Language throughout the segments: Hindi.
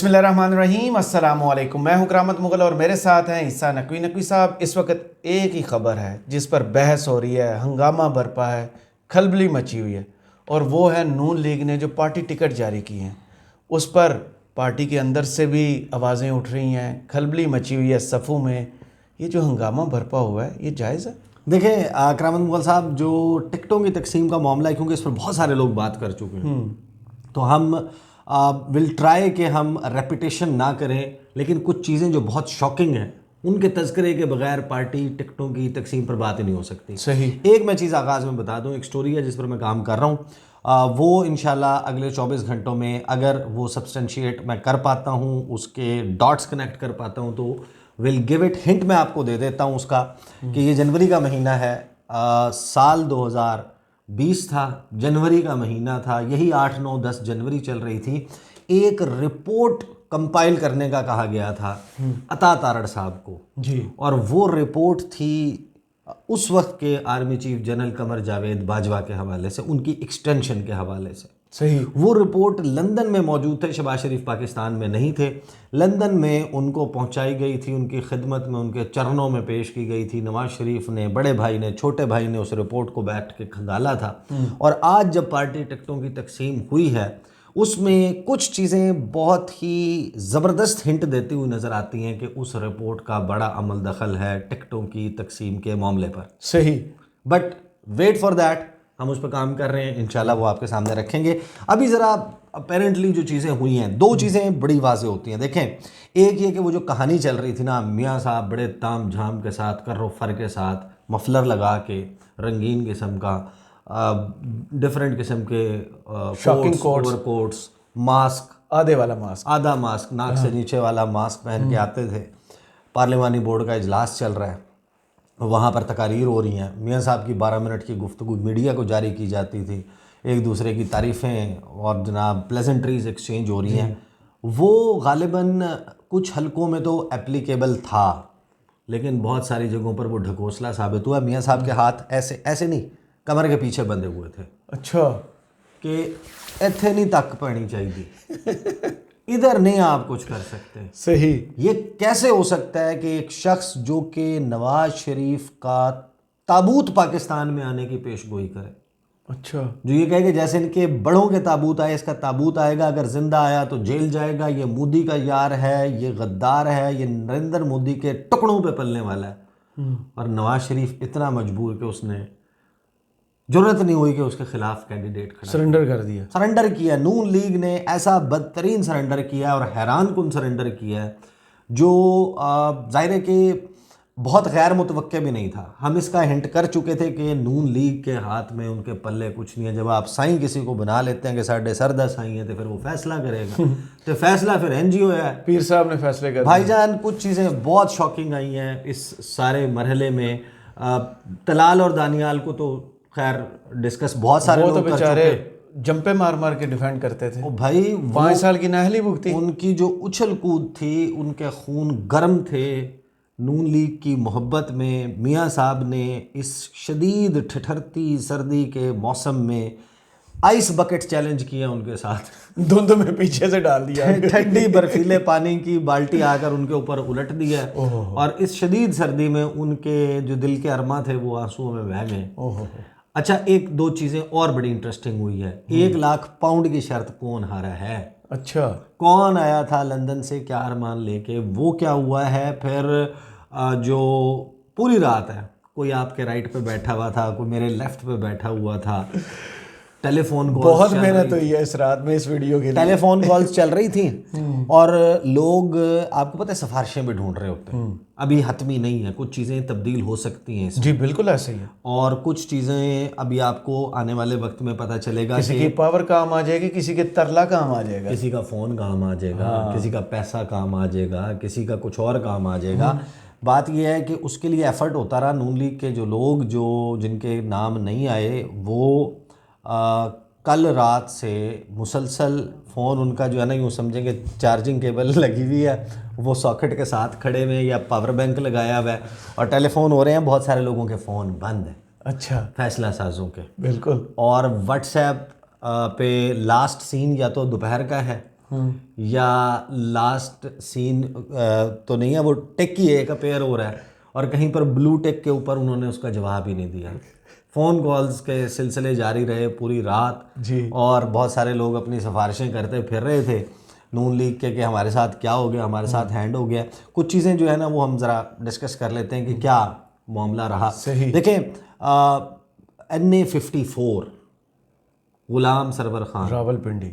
बिस्मिल्लाहिर्रहमानिर्रहीम, अस्सलामु अलैकुम। मैं हूं करामत मुगल और मेरे साथ हैं ईसा नकवी। नकवी साहब, इस वक्त एक ही खबर है जिस पर बहस हो रही है, हंगामा बरपा है, खलबली मची हुई है, और वो है नून लीग ने जो पार्टी टिकट जारी की हैं उस पर पार्टी के अंदर से भी आवाज़ें उठ रही हैं, खलबली मची हुई है सफ़ों में। ये जो हंगामा बरपा हुआ है, ये जायज़ है? देखें करामत मुगल साहब, जो टिकटों की तकसीम का मामला है, क्योंकि इस पर बहुत सारे लोग बात कर चुके हैं, तो हम विल ट्राई कि हम रेपिटेशन ना करें, लेकिन कुछ चीज़ें जो बहुत शॉकिंग हैं उनके तज़किरे के बगैर पार्टी टिकटों की तकसीम पर बात ही नहीं हो सकती। सही। एक मैं चीज़ आगाज़ में बता दूं, एक स्टोरी है जिस पर मैं काम कर रहा हूँ। वो इंशाल्लाह अगले 24 घंटों में अगर वो सब्सटेंशिएट मैं कर पाता हूँ, उसके डॉट्स कनेक्ट कर पाता हूँ, तो विल गिव इट। हिंट मैं आपको दे देता हूँ उसका कि ये जनवरी का महीना है, साल 2020 था, जनवरी का महीना था, यही 8, 9, 10 जनवरी चल रही थी। एक रिपोर्ट कंपाइल करने का कहा गया था अता तारड़ साहब को जी। और वो रिपोर्ट थी उस वक्त के army chief general Qamar Javed Bajwa के हवाले से, उनकी एक्सटेंशन के हवाले से। सही। वो रिपोर्ट लंदन में मौजूद थे, शहबाज शरीफ पाकिस्तान में नहीं थे। लंदन में उनको पहुंचाई गई थी, उनकी खिदमत में, उनके चरणों में पेश की गई थी। नवाज शरीफ ने, बड़े भाई ने, छोटे भाई ने उस रिपोर्ट को बैठ के खंगाला था। और आज जब पार्टी टिकटों की तकसीम हुई है, उसमें कुछ चीज़ें बहुत ही ज़बरदस्त हिंट देती हुई नज़र आती हैं कि उस रिपोर्ट का बड़ा अमल दखल है टिकटों की तकसीम के मामले पर। सही। बट वेट फॉर दैट, हम उस पर काम कर रहे हैं, इंशाल्लाह वो आपके सामने रखेंगे। अभी ज़रा अपेरेंटली जो चीज़ें हुई हैं, दो चीज़ें बड़ी वाज़ेह होती हैं। देखें, एक ये कि वो जो कहानी चल रही थी ना, मियाँ साहब बड़े ताम झाम के साथ, कर्रो फर के साथ, मफलर लगा के, रंगीन किस्म का, डिफरेंट किस्म के शॉकिंग कोट्स, ओवरकोट्स, मास्क, आधे वाला मास्क, आधा मास्क, नाक से नीचे वाला मास्क पहन के आते थे। पार्लिमानी बोर्ड का इजलास चल रहा है, वहाँ पर तकारीर हो रही हैं, मियाँ साहब की 12 मिनट की गुफ्तगू मीडिया को जारी की जाती थी, एक दूसरे की तारीफ़ें और जनाब प्लेजेंट्रीज एक्सचेंज हो रही हैं। वो गालिबन कुछ हलकों में तो एप्लीकेबल था, लेकिन बहुत सारी जगहों पर वो ढकोसला साबित हुआ। मियाँ साहब के हाथ ऐसे ऐसे नहीं, कमर के पीछे बंधे हुए थे। अच्छा। कि इत्थे नहीं तक पैनी चाहिए, इधर नहीं आप कुछ कर सकते। सही। ये कैसे हो सकता है कि एक शख्स जो कि नवाज शरीफ का ताबूत पाकिस्तान में आने की पेशगोई करे, अच्छा। जो ये कहे कि जैसे इनके बड़ों के ताबूत आए, इसका ताबूत आएगा, अगर जिंदा आया तो जेल जाएगा, ये मोदी का यार है, ये गद्दार है, ये नरेंद्र मोदी के टुकड़ों पे पलने वाला है। और नवाज शरीफ इतना मजबूर कि उसने जरूरत नहीं हुई कि उसके खिलाफ कैंडिडेट खड़ा, सरेंडर कर दिया। सरेंडर किया। नून लीग ने ऐसा बदतरीन सरेंडर किया और हैरान कुन सरेंडर किया है जो जाहिर है कि बहुत गैर मुतवक्के भी नहीं था। हम इसका हिंट कर चुके थे कि नून लीग के हाथ में, उनके पल्ले कुछ नहीं है। जब आप साईं किसी को बना लेते हैं कि साढ़े सरदा साईं है, तो फिर वो फैसला करेगा, तो फैसला फिर एनजीओ है। पीर साहब ने फैसले कर भाईजान, कुछ चीज़ें बहुत शॉकिंग आई हैं इस सारे मरहले में। तलाल और दानियाल को तो खैर डिस्कस बहुत सारे लोग तो कर बेचारे चुके। जंपे मार मार के डिफेंड करते थे। ओ भाई, 5 साल की नाहली भुगती। उनकी जो उछल कूद थी, उनके खून गर्म थे। नून लीग की मोहब्बत में मियाँ साहब ने इस शदीद ठिठरती सर्दी के मौसम में आइस बकेट चैलेंज किया उनके साथ। धुंध में पीछे से डाल दिया, ठंडी बर्फीले पानी की बाल्टी आकर उनके ऊपर उलट दिया, और इस शदीद सर्दी में उनके जो दिल के अरमा थे वो आंसुओं में बह गए। अच्छा, एक दो चीज़ें और बड़ी इंटरेस्टिंग हुई है। 1 लाख पाउंड की शर्त कौन हारा है? अच्छा। कौन आया था लंदन से क्या अरमान लेके, वो क्या हुआ है? फिर जो पूरी रात है, कोई आपके राइट पे बैठा हुआ था, कोई मेरे लेफ्ट पे बैठा हुआ था, टेलीफोन कॉल्स, बहुत मेहनत हुई है इस रात में इस वीडियो के लिए। टेलीफोन कॉल्स चल रही थी और लोग, आपको पता है, सिफारिशें भी ढूंढ रहे होते हैं। अभी हतमी नहीं है, कुछ चीज़ें तब्दील हो सकती हैं इसमें। जी बिल्कुल ऐसे ही है। और कुछ चीज़ें अभी आपको आने वाले वक्त में पता चलेगा, किसी की पावर काम आ जाएगी, किसी के तरला काम आ जाएगा, किसी का फ़ोन काम आ जाएगा, किसी का पैसा काम आ जाएगा, किसी का कुछ और काम आ जाएगा। बात यह है कि उसके लिए एफर्ट होता रहा। नून लीग के जो लोग, जो जिनके नाम नहीं आए, वो कल रात से मुसलसल फ़ोन उनका जो है ना, यूँ समझेंगे चार्जिंग केबल लगी हुई है, वो सॉकेट के साथ खड़े हुए या पावर बैंक लगाया हुआ है, और टेलीफोन हो रहे हैं। बहुत सारे लोगों के फ़ोन बंद हैं, अच्छा, फैसला साजों के। बिल्कुल। और व्हाट्सएप पे लास्ट सीन या तो दोपहर का है या लास्ट सीन तो नहीं है, वो टेक ही एक अपेयर हो रहा है और कहीं पर ब्लू टेक के ऊपर उन्होंने उसका जवाब ही नहीं दिया। फ़ोन कॉल्स के सिलसिले जारी रहे पूरी रात जी। और बहुत सारे लोग अपनी सिफारिशें करते फिर रहे थे नून लीग के कि हमारे साथ क्या हो गया, हमारे साथ हैंड हो गया। कुछ चीज़ें जो है ना वो हम ज़रा डिस्कस कर लेते हैं कि क्या मामला रहा। सही। देखें, NA-54 गुलाम सरवर खान, रावलपिंडी,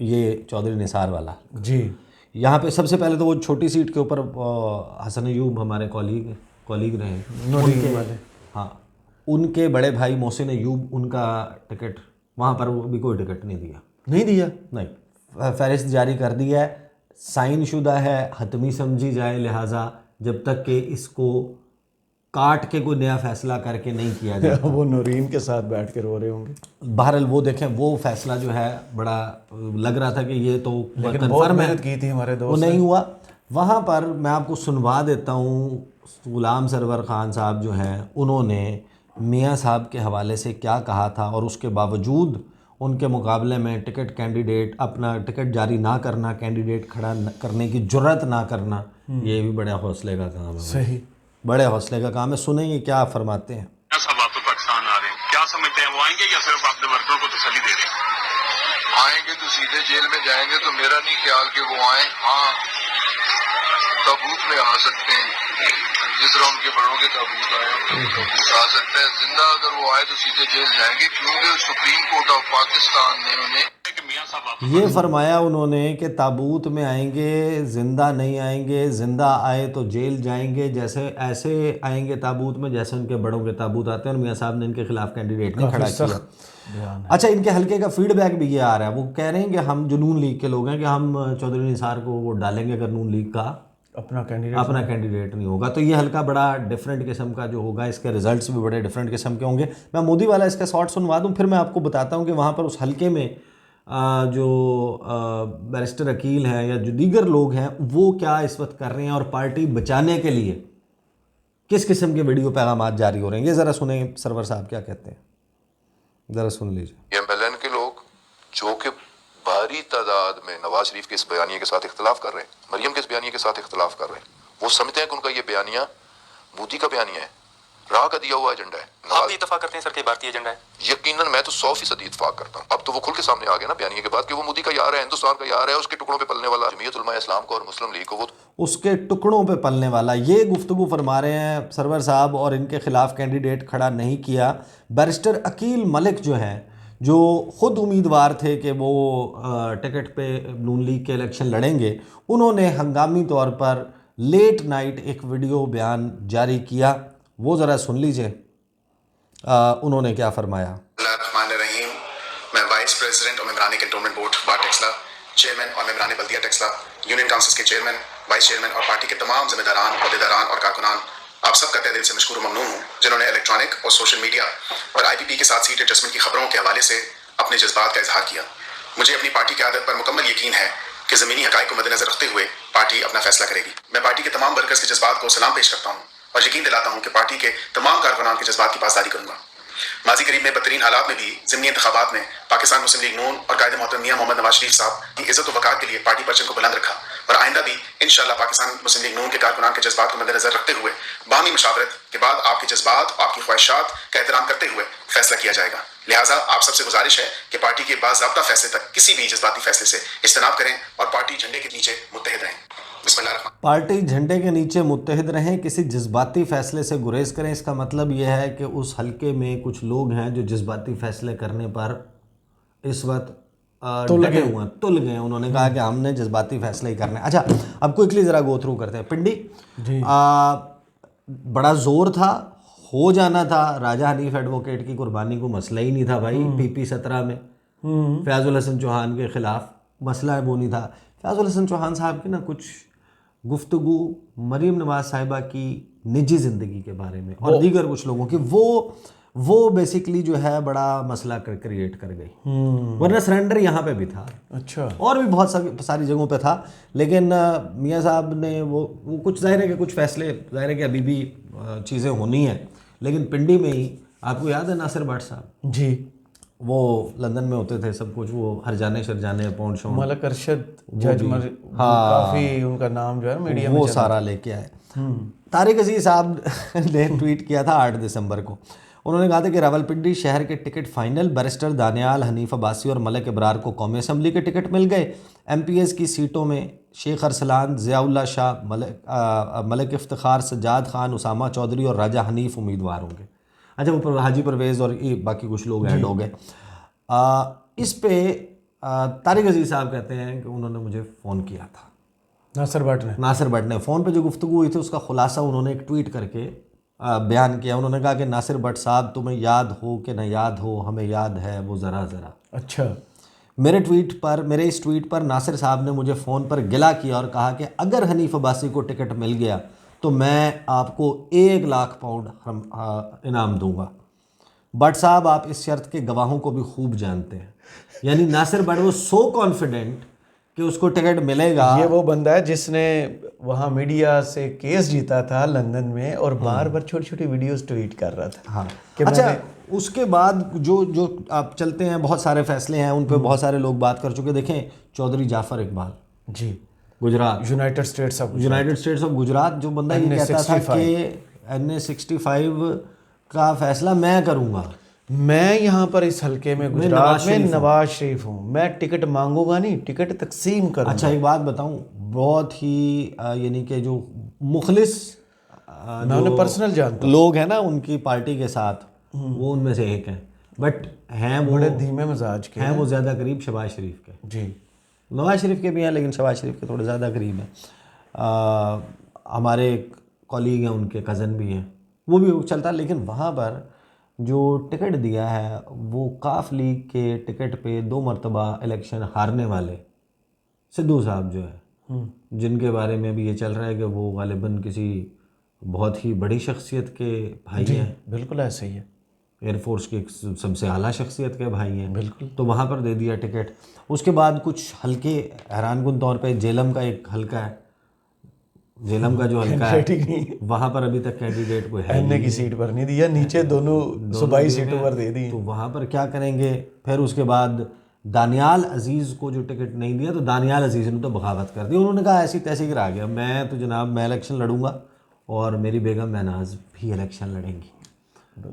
ये चौधरी निसार वाला जी। यहाँ पे सबसे पहले तो वो छोटी सीट के ऊपर हसन अयूब हमारे कॉलीग रहे नूरीन वाले, हाँ, उनके बड़े भाई मोहसिन अयूब, उनका टिकट वहाँ पर वो भी कोई टिकट नहीं दिया। नहीं, फहरिस्त जारी कर दिया है, साइन शुदा है, हतमी समझी जाए, लिहाजा जब तक कि इसको काट के कोई नया फैसला करके नहीं किया जाए। वो नूरीन के साथ बैठ के रो रहे होंगे। बहरहाल वो देखें, वो फैसला जो है बड़ा लग रहा था कि ये तो कंफर्म मेहनत की थी हमारे दोस्त, वो नहीं हुआ। वहाँ पर मैं आपको सुनवा देता हूँ, गुलाम सरवर ख़ान साहब जो हैं उन्होंने मियाँ साहब के हवाले से क्या कहा था और उसके बावजूद उनके मुकाबले में टिकट कैंडिडेट अपना टिकट जारी ना करना, कैंडिडेट खड़ा करने की जुर्रत ना करना, ये भी बड़े हौसले का काम है। सही, बड़े हौसले का काम है। सुनेंगे क्या फरमाते हैं। सब आप तो पाकिस्तान आ रहे हैं, क्या समझते हैं वो आएंगे या सिर्फ अपने वर्करों को तसल्ली दे रहे हैं? आएंगे तो सीधे जेल में जाएंगे, तो मेरा नहीं ख्याल कि वो आए। हाँ, ताबूत में आ सकते हैं, जिस तरह उनके बड़ों के ताबूत आए ताबूत आ सकते हैं। जिंदा अगर वो आए तो सीधे जेल जाएंगे, क्योंकि सुप्रीम कोर्ट ऑफ पाकिस्तान ने उन्हें ये फरमाया उन्होंने कि ताबूत में आएंगे, ज़िंदा नहीं आएंगे, ज़िंदा आए तो जेल जाएंगे, जैसे ऐसे आएंगे ताबूत में जैसे उनके बड़ों के ताबूत आते हैं। और मियाँ साहब ने इनके खिलाफ कैंडिडेट नहीं खड़ा किया। अच्छा, इनके हल्के का फीडबैक भी ये आ रहा है, वो कह रहे हैं कि हम जो नून लीग के लोग हैं कि हम चौधरी निसार को वोट डालेंगे अगर नून लीग का अपना कैंडिडेट नहीं होगा। तो ये हल्का बड़ा डिफरेंट किस्म का जो होगा, इसके रिजल्ट्स भी बड़े डिफरेंट किस्म के होंगे। मैं मोदी वाला इसका शॉर्ट सुनवा दूँ, फिर मैं आपको बताता हूँ कि वहाँ पर उस हल्के में जो बैरिस्टर अकील हैं या जो दीगर लोग हैं वो क्या इस वक्त कर रहे हैं और पार्टी बचाने के लिए किस किस्म के वीडियो पैगाम जारी हो रहे हैं। ये ज़रा सुने सरवर साहब क्या कहते हैं, ज़रा सुन लीजिए। MLN के लोग जो कि भारी तादाद में नवाज शरीफ के इस बयानिए के साथ इख्तलाफ कर रहे हैं, मरियम के इस बयानिए के साथ इख्तलाफ कर रहे हैं, वो समझते हैं कि उनका ये बयानिया मोदी का बयानिया है, राह का दिया हुआ एजेंडा है। आप भी इत्तेफाक करते हैं सर कि भारतीय एजेंडा है? यकीनन मैं तो 100% इत्तेफाक करता हूँ। अब तो वो खुल के सामने आ गया ना बयानिए के बाद कि वो मोदी का यार है, हिंदुस्तान का यार है, उसके टुकड़ों पे पलने वाला जमीयत उलमा इस्लाम को और मुस्लिम लीग को, वो उसके टुकड़ों पे पलने वाला, ये गुफ्तगू फरमा रहे हैं सरवर साहब। और इनके खिलाफ कैंडिडेट खड़ा नहीं किया। बैरिस्टर अकील मलिक जो हैं, जो ख़ुद उम्मीदवार थे कि वो टिकट पे नून लीग के इलेक्शन लड़ेंगे, उन्होंने हंगामी तौर पर लेट नाइट एक वीडियो बयान जारी किया, वो ज़रा सुन लीजिए उन्होंने क्या फरमाया। रहीम, मैं वाइस प्रेसिडेंट और मेम्बरान कैंटोनमेंट बोर्ड बार टेक्सला, चेयरमैन और मेम्बरान बल्दिया टेक्सला, यूनियन काउंसिल के चेयरमैन, वाइस चेयरमैन और पार्टी के तमाम जिम्मेदारान, अहदेदारान और कारकुनान, आप सबका तहे दिल से मशकूर ममनून हूँ, जिन्होंने इलेक्ट्रॉनिक और सोशल मीडिया और IPP के साथ सीट एडजस्टमेंट की खबरों के हवाले से अपने जज्बात का इजहार किया। मुझे अपनी पार्टी की आदत पर मुकम्मल यकीन है कि ज़मीनी हक़ाइक़ को मद्देनज़र रखते हुए पार्टी अपना फैसला करेगी। मैं पार्टी के तमाम वर्कर्स के जज्बात को सलाम पेश करता हूँ और यकीन दिलाता हूँ कि पार्टी के तमाम कारकुनान के जज्बात की पासदारी करूँगा। माजी करीब में बदतरीन हालात में भी ज़िमनी इंतखाबात में पाकिस्तान मुस्लिम लीग नून और कायदे मोहतरम मियां मोहम्मद नवाज शरीफ साहब की इज़्ज़त व वक़ार के लिए पार्टी परचम को बुलंद रखा और आइंदा भी इंशाअल्लाह पाकिस्तान मुस्लिम लीग नून के कारकुनान के जज्बात को मद्देनज़र रखते हुए बाहमी मुशावरत के बाद आपके जज्बात, आपकी ख्वाहिशात का एहतराम करते हुए फैसला किया जाएगा। लिहाजा आप सबसे गुजारिश है कि पार्टी के बाज़ाब्ता फैसले तक किसी भी जज्बाती फैसले से इज्तनाब करें और पार्टी झंडे के नीचे मुत्तहिद रहें। पार्टी झंडे के नीचे मुत्तहिद रहें, किसी जज्बाती फ़ैसले से गुरेज करें। इसका मतलब यह है कि उस हलके में कुछ लोग हैं जो जज्बाती फ़ैसले करने पर इस वक्त तुल गए। उन्होंने कहा कि हमने जज्बाती फ़ैसले ही करने। अच्छा, अब क्विकली ज़रा गो थ्रू करते हैं। पिंडी बड़ा ज़ोर था, हो जाना था। राजा हनीफ एडवोकेट की कुर्बानी को मसला ही नहीं था भाई। PP 17 में फयाजुल हसन चौहान के ख़िलाफ़ मसला वो नहीं था। फयाजुल हसन चौहान साहब की ना कुछ गुफ्तगू मरीम नवाज साहिबा की निजी ज़िंदगी के बारे में और दीगर कुछ लोगों की, वो बेसिकली जो है बड़ा मसला क्रिएट कर गई। वरना सरेंडर यहाँ पे भी था, अच्छा, और भी बहुत सारी जगहों पे था। लेकिन मियाँ साहब ने वो कुछ ज़ाहिर है कि कुछ फैसले, ज़ाहिर है कि अभी भी चीज़ें होनी हैं। लेकिन पिंडी में ही आपको याद है नासिर भट्ट साहब जी, वो लंदन में होते थे सब कुछ, वो हरजाने शरजाने पौंड शौंड मलक अरशद जज हाँ, काफ़ी उनका नाम जो है मीडिया वो में सारा लेके आए। तारिक अजीज साहब ने ट्वीट किया था 8 दिसंबर को। उन्होंने कहा था कि रावलपिंडी शहर के ticket final, barrister Daniyal, Hanif Abbasi और मलिक इब्रार को कौमी असम्बली के टिकट मिल गए। MPs की सीटों में शेख अरसलान, ज़ियाउल्लाह शाह, मलिक इफ्तिखार, सज्जाद खान, उसामा चौधरी और राजा हनीफ उम्मीदवार होंगे। अच्छा, वो हाजी परवेज़ और ये बाकी कुछ लोग ऐड हो गए। इस पे तारिक अजीज साहब कहते हैं कि उन्होंने मुझे फ़ोन किया था, नासिर भट्ट ने फ़ोन पे जो गुफ्तगू हुई थी उसका खुलासा उन्होंने एक ट्वीट करके बयान किया। उन्होंने कहा कि नासिर भट्ट साहब, तुम्हें याद हो कि न याद हो, हमें याद है वो ज़रा ज़रा। अच्छा, मेरे इस ट्वीट पर नासिर साहब ने मुझे फ़ोन पर गिला किया और कहा कि अगर हनीफ अब्बासी को टिकट मिल गया तो मैं आपको 1 लाख पाउंड इनाम दूंगा। भट्ट साहब, आप इस शर्त के गवाहों को भी खूब जानते हैं। यानी नासिर भट्ट वो सो कॉन्फिडेंट कि उसको टिकट मिलेगा। ये वो बंदा है जिसने वहाँ मीडिया से केस जीता था लंदन में और बार बार छोटी छोटी वीडियोस ट्वीट कर रहा था। हाँ, कि अच्छा, उसके बाद जो आप चलते हैं, बहुत सारे फैसले हैं, उन पे बहुत सारे लोग बात कर चुके। देखें, Chaudhary Jafar Iqbal ji, Gujarat, United States of Gujarat, जो बंदा ये कहता था कि NA65 का फैसला मैं करूँगा। मैं यहाँ पर इस हल्के में गुजरात में नवाज शरीफ हूँ, मैं टिकट मांगूंगा नहीं, टिकट तकसीम करूँगा। अच्छा, एक बात बताऊँ, बहुत ही यानी कि जो मुखलिस मैं उन्हें पर्सनल जानता हूँ, लोग हैं ना उनकी पार्टी के साथ, वो उनमें से एक हैं। बट हैं वो बड़े धीमे मिजाज के हैं, वो ज़्यादा करीब शहबाज शरीफ के। जी, नवाज शरीफ के भी हैं, लेकिन शहबाज शरीफ के थोड़े ज़्यादा करीब हैं। हमारे कॉलीग हैं, उनके कज़न भी हैं, वो भी चलता। लेकिन वहाँ पर जो टिकट दिया है वो काफ लीग के टिकट पे 2 मरतबा इलेक्शन हारने वाले सिद्धू साहब जो है, जिनके बारे में भी ये चल रहा है कि वो गालिबन किसी बहुत ही बड़ी शख्सियत के भाई हैं। बिल्कुल ऐसे ही है, एयरफोर्स के सबसे आला शख्सियत के भाई हैं। बिल्कुल। तो वहाँ पर दे दिया टिकट। उसके बाद कुछ हल्के हैरानकुन तौर पे जेलम का एक हल्का है, जेलम का जो हल्का है वहाँ पर अभी तक कैंडिडेट कोई है एनए की सीट पर नहीं दिया, नीचे दोनों सूबाई सीटों पर दे दी। तो वहाँ पर क्या करेंगे? फिर उसके बाद दानियाल अजीज़ को जो टिकट नहीं दिया तो दानियाल अजीज़ ने तो बगावत कर दी। उन्होंने कहा ऐसी तैसी गिरा गया, मैं तो जनाब मैं इलेक्शन लड़ूंगा और मेरी बेगम महनाज भी इलेक्शन लड़ेंगी।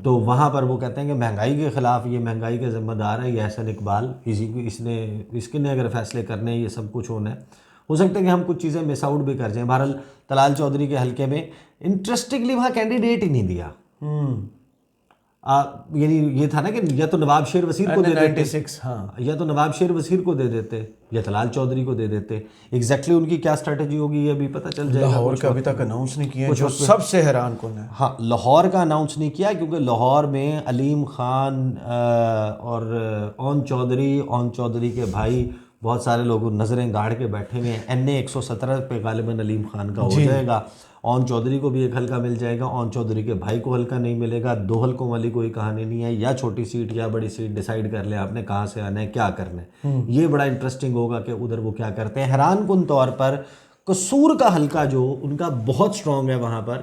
तो वहाँ पर वो कहते हैं कि महंगाई के ख़िलाफ़, ये महंगाई के ज़िम्मेदार है ये एहसन इकबाल, इसने अगर फैसले करने, ये सब कुछ होना है। हो सकता है कि हम कुछ चीज़ें मिस आउट भी कर जाएं। बहरहाल तलाल चौधरी के हल्के में इंटरेस्टिंगली वहाँ कैंडिडेट ही नहीं दिया। यानी ये था ना कि या तो नवाब शेर वसीर को दे देते, हाँ, या तो नवाब शेर वसीर को दे देते या तलाल चौधरी को दे देते। एग्जैक्टली उनकी क्या स्ट्रेटजी होगी ये अभी पता चल जाएगा। लाहौर का अभी तक अनाउंस नहीं किया, जो सबसे हैरान कौन है। हाँ, लाहौर का अनाउंस नहीं किया क्योंकि लाहौर में अलीम खान और ओन चौधरी के भाई बहुत सारे लोग नज़रें गाड़ के बैठे हुए हैं। NA 117 पे गालिबन अलीम खान का हो जाएगा। ओन चौधरी को भी एक हल्का मिल जाएगा, ओन चौधरी के भाई को हल्का नहीं मिलेगा। 2 हल्कों वाली कोई कहानी नहीं है, या छोटी सीट या बड़ी सीट डिसाइड कर ले आपने कहाँ से आना है, क्या करना है। ये बड़ा इंटरेस्टिंग होगा कि उधर वो क्या करते हैं। हैरानकुन तौर पर कसूर का हल्का जो उनका बहुत स्ट्रॉन्ग है, वहाँ पर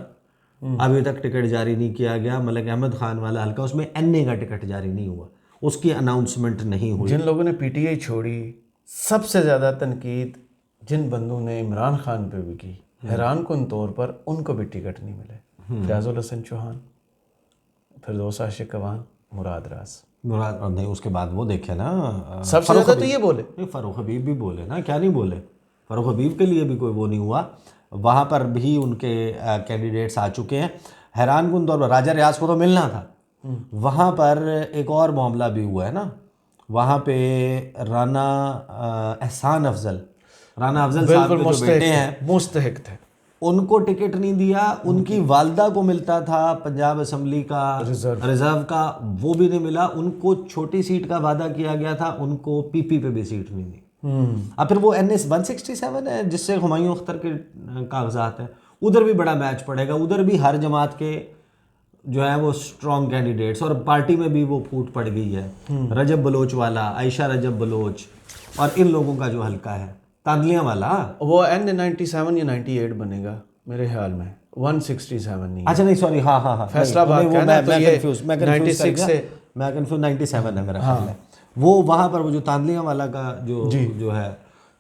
अभी तक टिकट जारी नहीं किया गया। मलिक अहमद खान वाला हल्का, उसमें NA का टिकट जारी नहीं हुआ, उसकी अनाउंसमेंट नहीं हुई। जिन लोगों ने PTI छोड़ी, सबसे ज़्यादा तनकीद जिन बंदों ने इमरान खान पे भी की, हैरानकुन तौर पर उनको भी टिकट नहीं मिले। फैजुल हसन चौहान, फिरदौस आशिक अवान, मुराद नहीं, उसके बाद वो देखे ना, सबसे ज़्यादा तो ये बोले, फ़ारूक हबीब भी बोले ना, क्या नहीं बोले। फ़ारूक हबीब के लिए भी कोई वो नहीं हुआ, वहाँ पर भी उनके कैंडिडेट्स आ चुके हैं। हैरानकुन तौर पर राजा रियाज को तो मिलना था, वहाँ पर एक और मामला भी हुआ है ना, वहाँ पे राना अफजल साहब के जो बेटे हैं, मुस्तहिक थे, उनको टिकट नहीं दिया। उनकी वालदा को मिलता था पंजाब असम्बली का रिजर्व का, वो भी नहीं मिला। उनको छोटी सीट का वादा किया गया था, उनको PP पे भी सीट नहीं दी। अब फिर वो NA 167 है जिससे हुमायूं अख्तर के कागजात हैं, उधर भी बड़ा मैच पड़ेगा। उधर भी हर जमात के जो है वो स्ट्रॉन्ग कैंडिडेट्स, और पार्टी में भी वो फूट पड़ गई है। रजब बलोच वाला, आयशा रजब बलोच, और इन लोगों का जो हल्का है तांदलियाँ वाला, वो NA 97 या 98 बनेगा मेरे ख्याल में, 167 नहीं। अच्छा नहीं, सॉरी, हाँ, फैसलाबाद का है ना, तो ये 96 से मैं कंफ्यूज 97 है मेरा ख्याल है। वो वहाँ पर वो जो तांदलियाँ वाला का जो है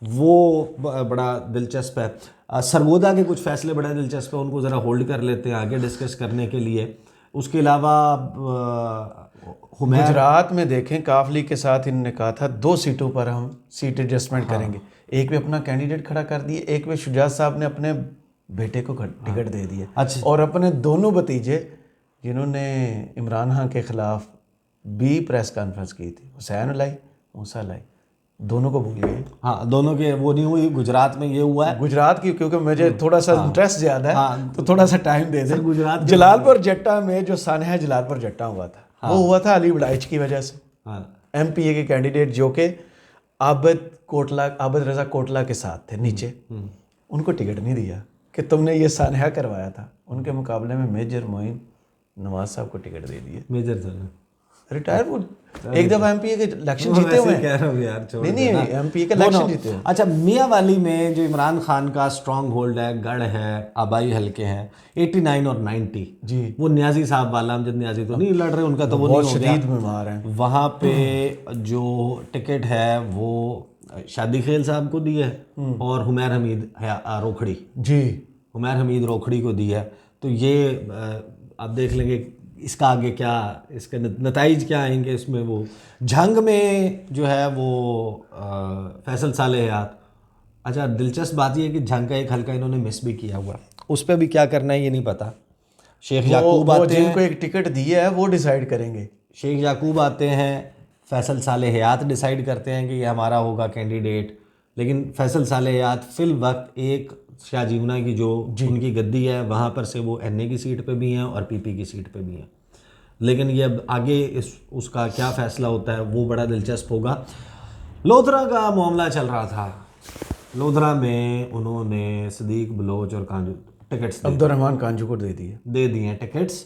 वो बड़ा दिलचस्प है। सरगोदा के कुछ फैसले बड़े दिलचस्प है, उनको ज़रा होल्ड कर लेते हैं आगे डिस्कस करने के लिए। उसके अलावा गुजरात में देखें काफली के साथ इन्होंने कहा था 2 सीटों पर हम सीट एडजस्टमेंट करेंगे। एक पे अपना कैंडिडेट खड़ा कर दिए, एक पे शुजात साहब ने अपने बेटे को टिकट दे दिया। अच्छा। और अपने दोनों भतीजे जिन्होंने इमरान खान के खिलाफ भी प्रेस कॉन्फ्रेंस की थी, हुसैन लाई, मूसा लाई, दोनों को भूल गए। हाँ, दोनों के वो नहीं हुई। गुजरात में ये हुआ है। गुजरात की क्योंकि मुझे थोड़ा सा इंटरेस्ट ज़्यादा है तो थोड़ा सा टाइम दे दे। गुजरात जलालपुर जट्टा में जो सानहा जलालपुर जट्टा हुआ था वो हुआ था अली बड़ाइच की वजह से। एमपीए के कैंडिडेट जो कि आबिद रजा कोटला के साथ थे नीचे, उनको टिकट नहीं दिया कि तुमने ये सानहा करवाया था। उनके मुकाबले में मेजर मोइन नवाज साहब को टिकट दे दिए। मेजर साहब रिटायर, वो एक दफा एमपीए के इलेक्शन जीते हुए हैं। कह रहा हूँ यार, छोड़ नहीं एमपीए के इलेक्शन जीते हुए। अच्छा, मियाँ वाली में जो इमरान खान का स्ट्रॉन्ग होल्ड है, गढ़ है, आबाई हल्के हैं 89 और 90 जी, वो न्याजी साहब वाला, अमजद न्याजी तो नहीं लड़ रहे, उनका तो वो नहीं हो गया, शदीद बीमार हैं। वहाँ पे जो टिकट है वो शादी खेल साहब को दी है और हुमैर हमीद रोखड़ी जी, हुमैर हमीद रोखड़ी को दी है। तो ये आप देख लेंगे इसका आगे क्या, इसके नताइज क्या आएंगे इसमें। वो जंग में जो है वो फैसल साले हयात। अच्छा, दिलचस्प बात ये है कि जंग का एक हल्का इन्होंने मिस भी किया हुआ, उस पर भी क्या करना है ये नहीं पता। शेख याकूब आते हैं, जिनको एक टिकट दिया है वो डिसाइड करेंगे। शेख याकूब आते हैं, फैसल साले हयात डिसाइड करते हैं कि ये हमारा होगा कैंडिडेट। लेकिन फैसल साले हयात फिल वक्त एक शाहजीवना की जो उनकी गद्दी है वहाँ पर से वो एनए की सीट पे भी हैं और पीपी की सीट पे भी हैं। लेकिन ये अब आगे उसका क्या फ़ैसला होता है वो बड़ा दिलचस्प होगा। लोधरा का मामला चल रहा था, लोधरा में उन्होंने सदीक बलोच और कांजू टिकट्स अब्दुर्रहमान कांजू को दे दिए टिकट्स,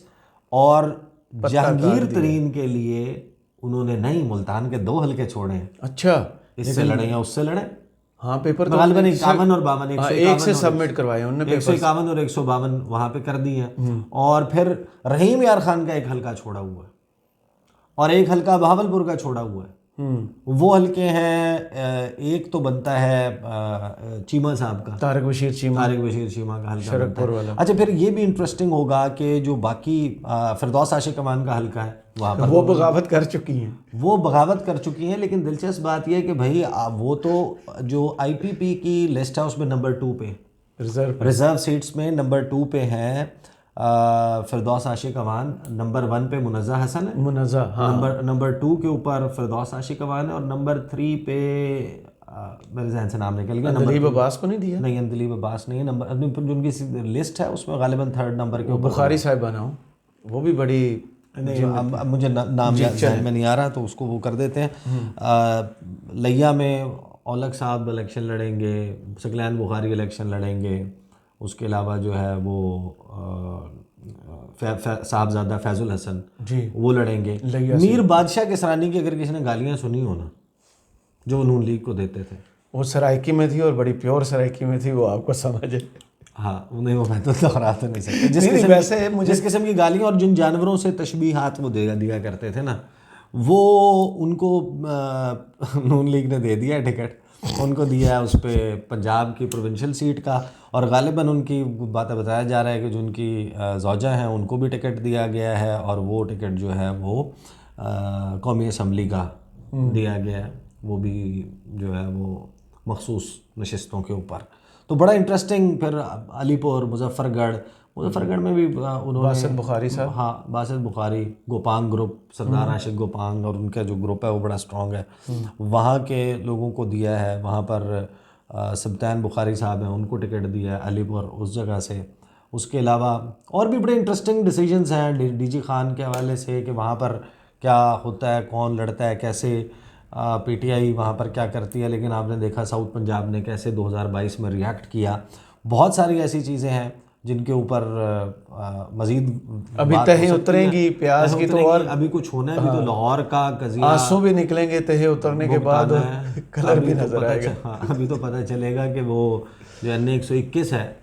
और जहांगीर तरीन के लिए उन्होंने नहीं, मुल्तान के 2 हल्के छोड़े हैं। अच्छा, इससे लड़े या उससे लड़े। हाँ, पेपर तो गालिबन 51 और 52 एक से सबमिट करवाए उन्होंने, 151 और 152 वहाँ पे कर दिए हैं। और फिर रहीम यार खान का एक हल्का छोड़ा हुआ है और एक हल्का बहावलपुर का छोड़ा हुआ है। वो हल्के हैं, एक तो बनता है चीमा साहब का, तारिक बशीर चीमा का हल्का बनता है। अच्छा, फिर ये भी इंटरेस्टिंग होगा कि जो बाकी फिरदौस आशिक अमान का हल्का है वहाँ पर वो बगावत कर चुकी हैं। लेकिन दिलचस्प बात यह है कि भाई वो तो जो आईपीपी की लिस्ट है उसमें नंबर 2 पे रिजर्व सीट्स में नंबर 2 पे हैं फिरदौस आशिक अवान, नंबर 1 पे मुनज़्ज़ा हसन है, हाँ। नंबर 2 के ऊपर फिरदौस आशिक अवान है और नंबर 3 पे मेरे जहन से नाम निकल गया, अंदलीब अब्बास को नहीं दिया। नहीं, अंदलीब अब्बास नहीं है। नंबर जो उनकी लिस्ट है उसमें गालिबन 3rd नंबर के ऊपर बुखारी साहब बना हो, वो भी बड़ी नहीं, अब मुझे नाम जहन में नहीं आ रहा तो उसको वो कर देते हैं। लिया में औलख साहब इलेक्शन लड़ेंगे, सकलैन बुखारी इलेक्शन लड़ेंगे। उसके अलावा जो है वो साहबजादा फैजुल हसन जी वो लड़ेंगे। मीर बादशाह किसरानी की अगर किसी ने गालियाँ सुनी हो ना, जो नून लीग को देते थे, वो सराइकी में थी और बड़ी प्योर सराइकी में थी, वो आपको समझे। हाँ, नहीं वो मैं तो दोहरा तो नहीं सकता। जिस किस्म की गालियाँ और जिन जानवरों से तशबीहात वो दिया करते थे ना, वो उनको नून लीग ने दे दिया टिकट। उनको दिया है उस पर पंजाब की प्रोविंशियल सीट का, और गालिबन उनकी बातें बताया जा रहा है कि जो उनकी ज़ौजा हैं उनको भी टिकट दिया गया है, और वो टिकट जो है वो कौमी असम्बली का दिया गया है, वो भी जो है वो मखसूस नशिस्तों के ऊपर। तो बड़ा इंटरेस्टिंग। फिर अलीपुर, मुजफ्फरगढ़ में भी उन्होंने बासित बुखारी साहब, हाँ, बासित बुखारी, गोपांग ग्रुप, सरदार आशिक गोपांग और उनका जो ग्रुप है वो बड़ा स्ट्रॉन्ग है, वहाँ के लोगों को दिया है। वहाँ पर सुल्तान बुखारी साहब हैं, उनको टिकट दिया है अलीपुर उस जगह से। उसके अलावा और भी बड़े इंटरेस्टिंग डिसीजंस हैं डीजी खान के हवाले से कि वहाँ पर क्या होता है, कौन लड़ता है, कैसे पीटीआई वहाँ पर क्या करती है। लेकिन आपने देखा साउथ पंजाब ने कैसे 2022 में रिएक्ट किया। बहुत सारी ऐसी चीज़ें हैं जिनके ऊपर मज़ीद अभी तहे उतरेंगी प्याज की, तो और अभी कुछ होना है। अभी तो लाहौर का कज़िया, आंसू भी निकलेंगे तहे उतरने के बाद, कलर भी नजर आएगा। हाँ, अभी तो पता चलेगा कि वो जो NA 121 है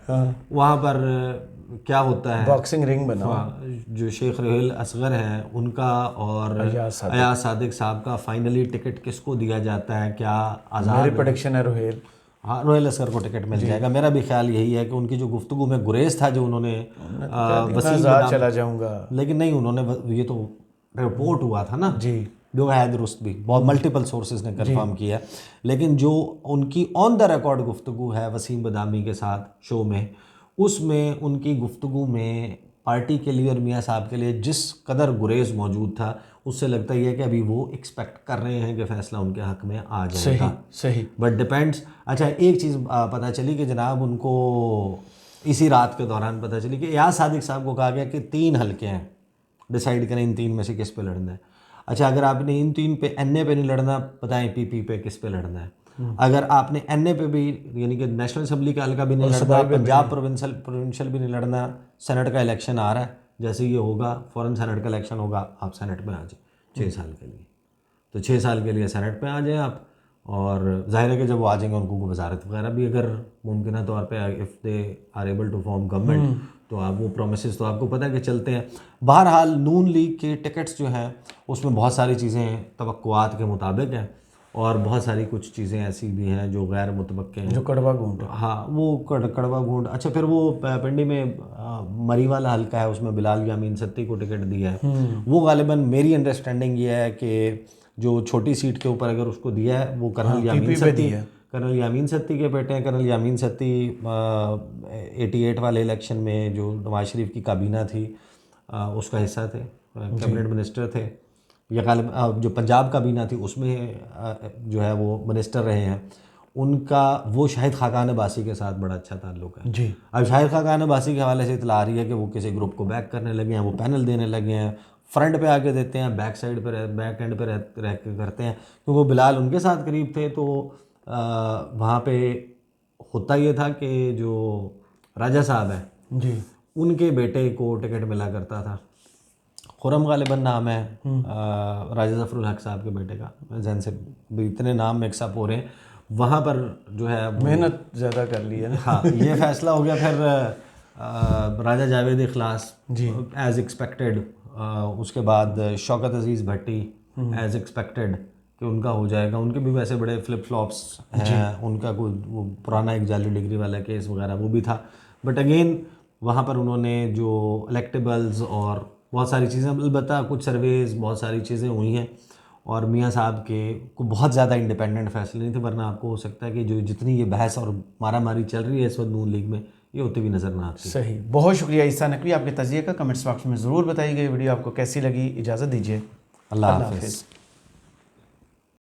वहाँ पर क्या होता है, बॉक्सिंग रिंग बना। हाँ, जो शेख रोहेल असगर हैं उनका और अयाज सादिक साहब का फाइनली टिकट किसको दिया जाता है, क्या आज़ाद? मेरी प्रेडिक्शन है रोहेल। हाँ, रोहेल असगर को टिकट मिल जाएगा। मेरा भी ख्याल यही है कि उनकी जो गुफ्तगू में गुरेज था जो उन्होंने वसीम बदामी, चला जाऊंगा, लेकिन नहीं, उन्होंने ये तो रिपोर्ट हुआ था ना जी, जो है दुरुस्त भी, बहुत मल्टीपल सोर्सेज ने कंफर्म किया, लेकिन जो उनकी ऑन द रिकॉर्ड गुफ्तगू है वसीम बदामी के साथ शो में, उसमें उनकी गुफ्तगू में पार्टी के लिए और मियाँ साहब के लिए जिस कदर गुरेज मौजूद था, उससे लगता ही है कि अभी वो एक्सपेक्ट कर रहे हैं कि फ़ैसला उनके हक़ में आ जाएगा। सही। But depends. अच्छा, एक चीज़ पता चली कि जनाब उनको इसी रात के दौरान पता चली कि अयाज सादिक साहब को कहा गया कि 3 हलके हैं, डिसाइड करें इन 3 में से किस पे लड़ना है। अच्छा, अगर आपने इन 3 पे NA पे नहीं लड़ना, बताएं PP पे किस पे लड़ना है। अगर आपने NA पे भी, यानी कि नेशनल असम्बली का हल्का भी नहीं लड़ना, पंजाब प्रोविंशियल भी नहीं लड़ना, सेनेट का इलेक्शन आ रहा है, जैसे ये होगा फ़ौरन सेनेट का इलेक्शन होगा, आप सेनेट में आ जाए 6 साल के लिए। तो 6 साल के लिए सेनेट में आ जाएं आप, और ज़ाहिर है कि जब वो आ जाएंगे उनको वजारत वगैरह भी अगर मुमकिन तौर पे if they are able to form government, तो आप वो प्रोमिसेस तो आपको पता है कि चलते हैं। बहरहाल नून लीग के टिकट्स जो हैं उसमें बहुत सारी चीज़ें तवक्कुआत के मुताबिक हैं, और बहुत सारी कुछ चीज़ें ऐसी भी हैं जो गैर मुतवक्के हैं, जो कड़वा घूंट। हाँ, वो कड़वा घूंट। अच्छा, फिर वो पिंडी में मरी वाला हल्का है, उसमें बिलाल यामीन सत्ती को टिकट दिया है। वो गालिबन मेरी अंडरस्टैंडिंग ये है कि जो छोटी सीट के ऊपर अगर उसको दिया है वो कर्नल यामीन सत्ती है, कर्नल यामीन सत्ती के बेटे हैं। कर्नल यामीन सत्ती 88 वाले इलेक्शन में जो नवाज शरीफ की काबीना थी उसका हिस्सा थे, कैबिनेट मिनिस्टर थे, या गालिब जो पंजाब काबीना थी उसमें जो है वो मिनिस्टर रहे हैं। उनका वो शाहिद खाकान अब्बासी के साथ बड़ा अच्छा ताल्लुक है जी। अब शाहिद खाकान अब्बासी के हवाले से इतला आ रही है कि वो किसी ग्रुप को बैक करने लगे हैं, वो पैनल देने लगे हैं, फ्रंट पे आके देते हैं, बैक साइड पे बैक एंड पे रह के करते हैं, क्योंकि वो बिलाल उनके साथ करीब थे। तो वहाँ पे होता ये था कि जो राजा साहब हैं जी, उनके बेटे को टिकट मिला करता था, खुरम गालिबन नाम है राजा ज़फ़रुल हक साहब के बेटे का, जहन से भी इतने नाम मिक्सअप हो रहे हैं। वहाँ पर जो है मेहनत ज़्यादा कर ली है ना। हाँ, ये फैसला हो गया। फिर राजा जावेद इखलास जी एज एक्सपेक्टेड, उसके बाद शौकत अजीज़ भट्टी एज एक्सपेक्टेड कि उनका हो जाएगा। उनके भी वैसे बड़े फ्लिप फ्लॉप्स हैं, उनका कोई वो पुराना एक जाली डिग्री वाला केस वगैरह वो भी था, बट अगेन वहाँ पर उन्होंने जो इलेक्टेबल्स और बहुत सारी चीज़ें, अलबत्ता कुछ सर्वेज बहुत सारी चीज़ें हुई हैं, और मियाँ साहब के को बहुत ज़्यादा इंडिपेंडेंट फैसले नहीं थे, वरना आपको हो सकता है कि जो जितनी ये बहस और मारामारी चल रही है इस वक्त नून लीग में, ये होती भी नज़र ना आती। सही। बहुत शुक्रिया ईसा नकवी, आपके तजिए का कमेंट्स बॉक्स में ज़रूर बताइए। वीडियो आपको कैसी लगी। इजाज़त दीजिए, अल्लाह हाफ़िज़।